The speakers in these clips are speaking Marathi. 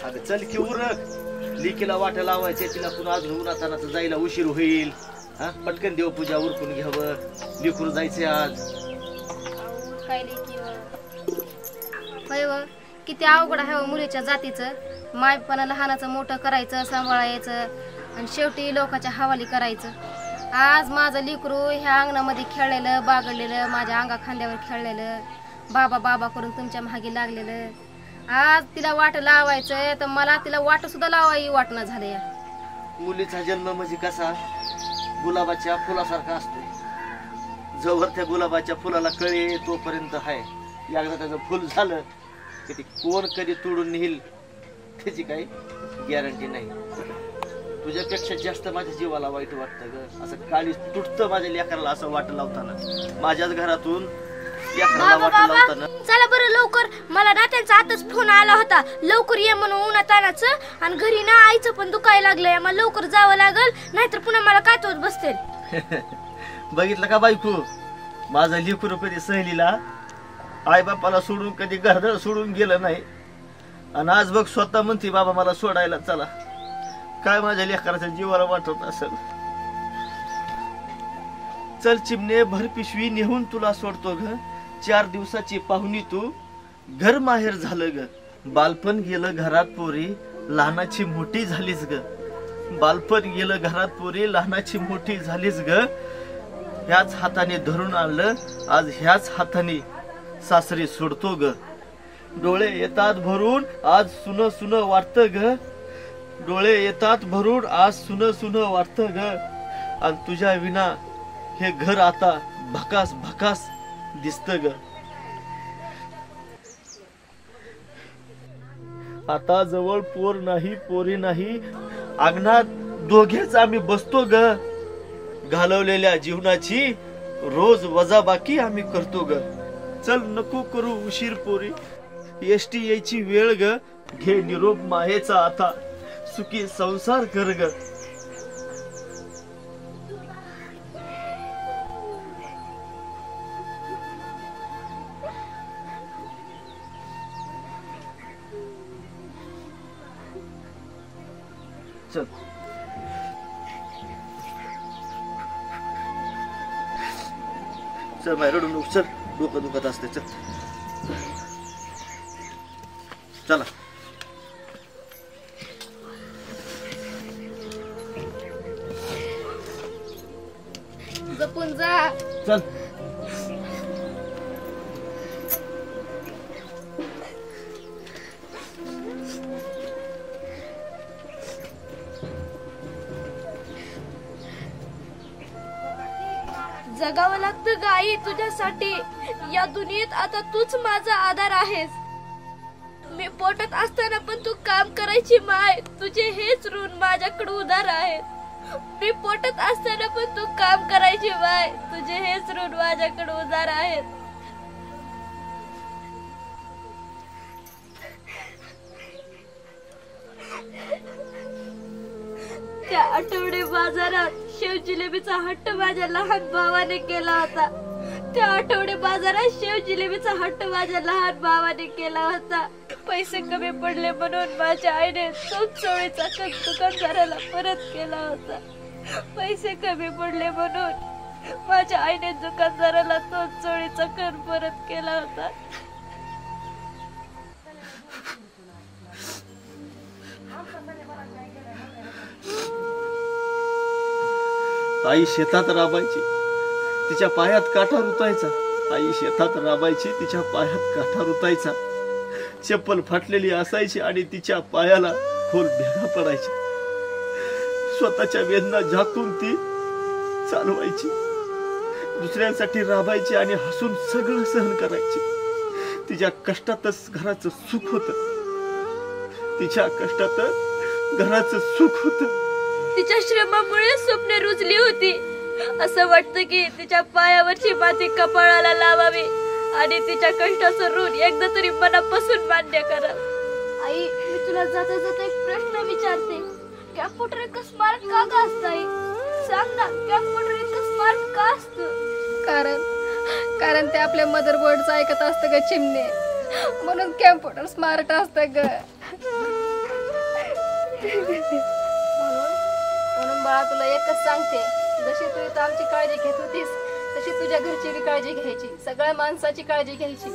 अगं चल की उरक, लिकीला वाटा लावायचे, तिला पुन्हा अजून उन्हातानाच जायला उशीर होईल. हा पटकन देवपूजा उरकून घ्यावं, लिकूर जायचे आज. काय लेकी होय व, किती अवघड आहे मुलीच्या जातीचं. मायपणा लहानाचं मोठं करायचं, सांभाळायचं आणि शेवटी लोकांच्या हवाली करायचं. आज माझं लिकरू ह्या अंगणामध्ये खेळलेलं, बागडलेलं, माझ्या अंगा खांद्यावर खेळलेलं, बाबा बाबा करून तुमच्या मागे लागलेलं. आज तिला वाट लावायचं तर मला तिला वाट सुद्धा लावायची वाटणं झालंय. मुलीचा जन्म म्हणजे कसा गुलाबाच्या फुलासारखा असतो. जोवर त्या गुलाबाच्या फुलाला कळे तोपर्यंत आहे. एकदा त्याचं फुल झालं की ते कोण कधी तोडून नेईल त्याची काही गॅरंटी नाही. तुझ्यापेक्षा जास्त माझ्या जीवाला वाईट वाटतं ग. असं काळी तुटतं माझ्या लेकराला असं वाट लावताना, माझ्याच घरातून लेकराला वाट लावताना. चला बरं लवकर, मला नात्यांचा आताच फोन आला होता, लवकर ये म्हणून उन्हातानाचं. आणि घरी ना आईचं पण दुखायला लागलंय, मला लवकर जावं लागल, नाहीतर पुन्हा मला काय तोच बसतील. बघितलं का बायको, माझा लेकरू कधी सहलीला आई बापाला सोडून कधी घरदार सोडून गेलं नाही, आणि आज बघ स्वतः म्हणते बाबा मला सोडायला चला. काय माझ्या लेकराच्या जीवाला वाटत असेल. चल चिमणे, भर पिशवी नेहून तुला सोडतो ग. 4 दिवसाची पाहुणी तू, घर माहेर झालं ग. बालपण गेलं घरात पोरी, लहानाची मोठी झालीस ग. बालपण गेलं घरात पोरी, लहानाची मोठी झालीस ग. ह्याच हाताने धरून आणलं, आज ह्याच हाताने सासरी सोडतो ग. डोळे येतात भरून, आज सुन सुन वाटतं ग. डोळे येतात भरून, आज सुन सुन वाटतं ग. आणि तुझ्या विना हे घर आता भकास भकास दिसत ग. आता जवळ पोर नाही, पोरी नाही, अंगणात दोघेच आम्ही बसतो ग. घालवलेल्या जीवनाची रोज वजाबाकी आम्ही करतो ग. चल नको करू उशीर पोरी, एसटी यायची वेळ ग. घे निरोप मायेचा आता, सुखी संसार कर ग. चल चल बाहेर रडू नको, चल डोकं दुखत असते. चल चला. जपून जा. चल. जगावं लागतं गाई तुझ्यासाठी, या दुनियेत आता तूच माझा आधार आहेस. मी पोटात असताना पण तू काम करायची माय, तुझे हेच ऋण माझ्याकडे उधार आहे. मी पोटात असताना पण तू काम करायची माय, तुझे हेच ऋण माझ्याकडे उधार आहेत. त्या आठवडे बाजारात शेव जिलेबीचा हट्ट माझ्या लहान भावाने केला होता. त्या आठवडे बाजारात शेव जिलेबीचा हट्ट माझ्या लहान भावाने केला होता. पैसे कमी पडले म्हणून माझ्या आईने तोच चोळीचा कट दुकानदाराला परत केला होता. पैसे कमी पडले म्हणून माझ्या आईने दुकानदाराला तोच चोळीचा कट परत केला होता. आई शेतात राबायची, तिच्या पायात काठा रुतायचा. आई शेतात राबायची, तिच्या पायात काठा रुतायचा. चप्पल फाटलेली असायची आणि तिच्या पायाला खोल भेगा पडायची. स्वतःच्या वेदना झाकून ती चालवायची. दुसऱ्यांसाठी राबायची आणि हसून सगळं सहन करायची. तिच्या कष्टातच घराचं सुख होतं. तिच्या कष्टात घराचं सुख होतं. तिच्या श्रमामुळे स्वप्ने रुजली होती. असं वाटतं की तिच्या पायावरची माती कपाळाला लावावी आणि तिच्या कष्टाचं ऋण एकदा तरी मनापासून मान्य करावं. आई, मी तुला जाता जाता एक प्रश्न विचारते. कॅम्प्युटर इतकं स्मार्ट का असतं आई? सांग ना, कॅम्प्युटर इतकं स्मार्ट का असतं? कारण ते आपल्या मदरबोर्डचं ऐकत असतं ग चिमणे, म्हणून कॅम्प्युटर स्मार्ट असतं ग. म्हणून बाळा तुला एकच सांगते, जशी तू इथं आमची काळजी घेत होतीस तशी तुझ्या घरची बी काळजी घ्यायची, सगळ्या माणसाची काळजी घ्यायची.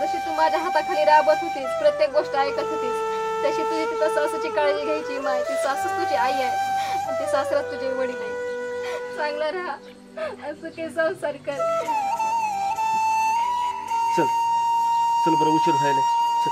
जशी तू माझ्या हाताखाली राबत होतीस, प्रत्येक गोष्ट ऐकत होतीस, तशी तुझी तिथं सासूची काळजी घ्यायची. माय ती सासूच तुझी आई आहे आणि ती सासरात तुझे वडील आहे. चांगला राहा, असं काही संसार कर. चल चल बरं, उशीर व्हायला. चल.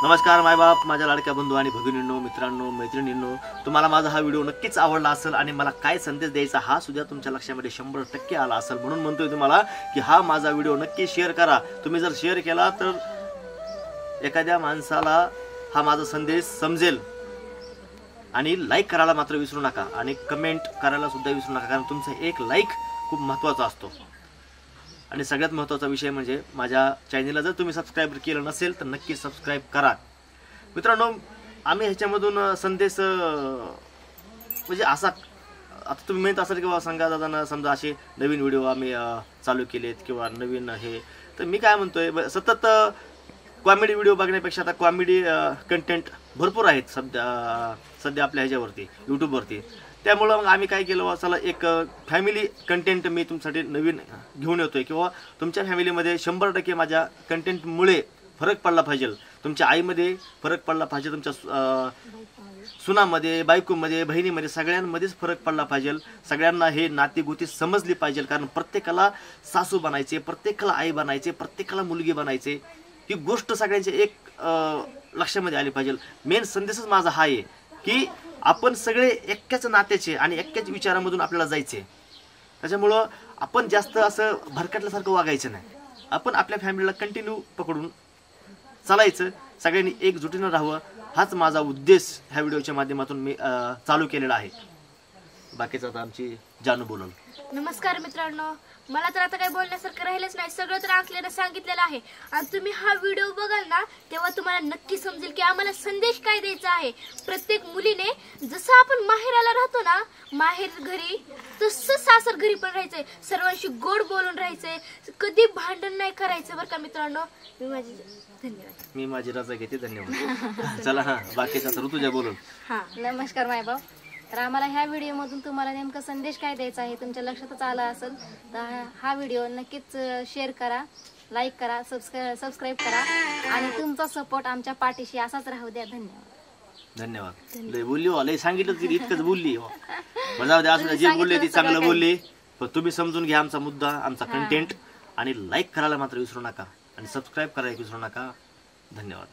नमस्कार मायबाप, माझ्या लाडक्या बंधू आणि भगिनींनो, मित्रांनो, मैत्रिणींनो, तुम्हाला माझा हा व्हिडिओ नक्कीच आवडला असेल आणि मला काय संदेश द्यायचा हा सुद्धा तुमच्या लक्षामध्ये 100% आला असेल. म्हणून म्हणतोय तुम्हाला की हा माझा व्हिडिओ नक्की शेअर करा. तुम्ही जर शेअर केला तर एखाद्या माणसाला हा माझा संदेश समजेल. आणि लाईक करायला मात्र विसरू नका आणि कमेंट करायला सुद्धा विसरू नका, कारण तुमचा एक लाईक खूप महत्त्वाचा असतो. आणि सगळ्यात महत्त्वाचा विषय म्हणजे माझ्या चॅनलला जर तुम्ही सबस्क्राईब केलं नसेल तर नक्की सबस्क्राईब करा. मित्रांनो, आम्ही ह्याच्यामधून संदेश म्हणजे असा, आता तुम्ही म्हणत असाल किंवा सांगा दादा समजा असे नवीन व्हिडिओ आम्ही चालू केलेत किंवा नवीन हे, तर मी काय म्हणतोय, सतत कॉमेडी व्हिडिओ बघण्यापेक्षा आता कॉमेडी कंटेंट भरपूर आहेत सध्या आपल्या ह्याच्यावरती यूट्यूबवरती. त्यामुळं मग आम्ही काय केलं, चला एक फॅमिली कंटेंट मी तुमच्यासाठी नवीन घेऊन येतोय, किंवा तुमच्या फॅमिलीमध्ये 100% माझ्या कंटेंटमुळे फरक पडला पाहिजे, तुमच्या आईमध्ये फरक पडला पाहिजे, तुमच्या सुनामध्ये, बायकोमध्ये, बहिणीमध्ये, सगळ्यांमध्येच फरक पडला पाहिजे. सगळ्यांना हे नातीगोती समजली पाहिजे, कारण प्रत्येकाला सासू बनायचे, प्रत्येकाला आई बनायचे, प्रत्येकाला मुलगी बनायचे. ही गोष्ट सगळ्यांच्या एक लक्षामध्ये आली पाहिजे. मेन संदेशच माझा हा आहे की आपण सगळे एक्क्याच नात्याचे आणि एक्क्याच विचारामधून आपल्याला जायचे. त्याच्यामुळं आपण जास्त असं भरकटल्यासारखं वागायचं नाही. आपण आपल्या फॅमिलीला कंटिन्यू पकडून चालायचं, सगळ्यांनी एकजुटीनं राहावं, हाच माझा उद्देश ह्या व्हिडिओच्या माध्यमातून मी चालू केलेला आहे. बाकीचं आता आमची जानू बोलल. नमस्कार मित्रांनो, मला तर आता काही बोलण्यासारखं राहिलंच नाही, सगळं तर आखलेलं सांगितलेलं आहे. आणि तुम्ही हा व्हिडिओ बघाल ना तेव्हा तुम्हाला नक्की समजेल की आम्हाला संदेश काय द्यायचा आहे. प्रत्येक मुलीने जसं आपण माहेराला राहतो ना, माहेर घरी तसं सासर घरी पण राहायचंय, सर्वांशी गोड बोलून राहायचंय, कधी भांडण नाही करायचं बरं का मित्रांनो. मी माझी रजा घेते, धन्यवाद. चला हा, बाकीचा तर तुझ्या बोलून. हा, नमस्कार मायबाप. तर आम्हाला ह्या व्हिडिओमधून तुम्हाला नेमका संदेश काय द्यायचा आहे तुमच्या लक्षातच आला असेल तर हा व्हिडिओ नक्कीच शेअर करा, लाईक करा, सबस्क्राईब करा आणि तुमचा सपोर्ट आमच्या पाठीशी असाच राहू द्या. धन्यवाद. धन्यवाद. लय बोलली हो, लय सांगितलं तरी इतकंच बोलली हो. मजा असं जे बोलले ते चांगलं बोलले, पण तुम्ही समजून घ्या आमचा मुद्दा, आमचा कंटेंट, आणि लाईक करायला मात्र विसरू नका आणि सबस्क्राईब करायला विसरू नका. धन्यवाद.